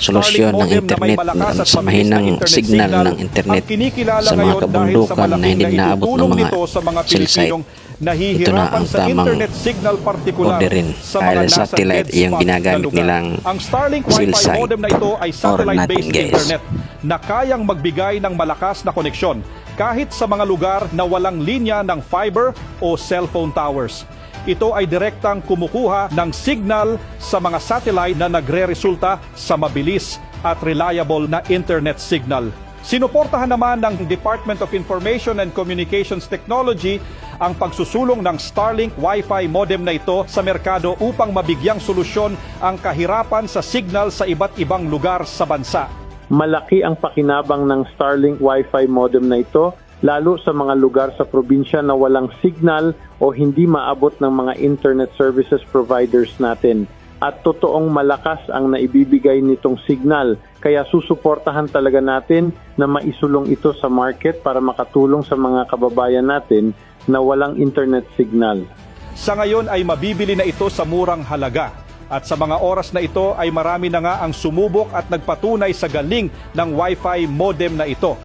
solusyon ng internet sa mahinang signal ng internet sa mga kabundukan na hindi naabot ng mga cell site. Ito na ang tamang orderin dahil satellite yung ginagamit nilang cell site or natin guys, na kayang magbigay ng malakas na koneksyon kahit sa mga lugar na walang linya ng fiber o cellphone towers. Ito ay direktang kumukuha ng signal sa mga satellite na nagre-resulta sa mabilis at reliable na internet signal. Sinuportahan naman ng Department of Information and Communications Technology ang pagsusulong ng Starlink Wi-Fi modem na ito sa merkado upang mabigyang solusyon ang kahirapan sa signal sa iba't ibang lugar sa bansa. Malaki ang pakinabang ng Starlink Wi-Fi modem na ito, lalo sa mga lugar sa probinsya na walang signal o hindi maabot ng mga internet services providers natin. At totoong malakas ang naibibigay nitong signal, kaya susuportahan talaga natin na maisulong ito sa market para makatulong sa mga kababayan natin na walang internet signal. Sa ngayon ay mabibili na ito sa murang halaga. At sa mga oras na ito ay marami na nga ang sumubok at nagpatunay sa galing ng Wi-Fi modem na ito.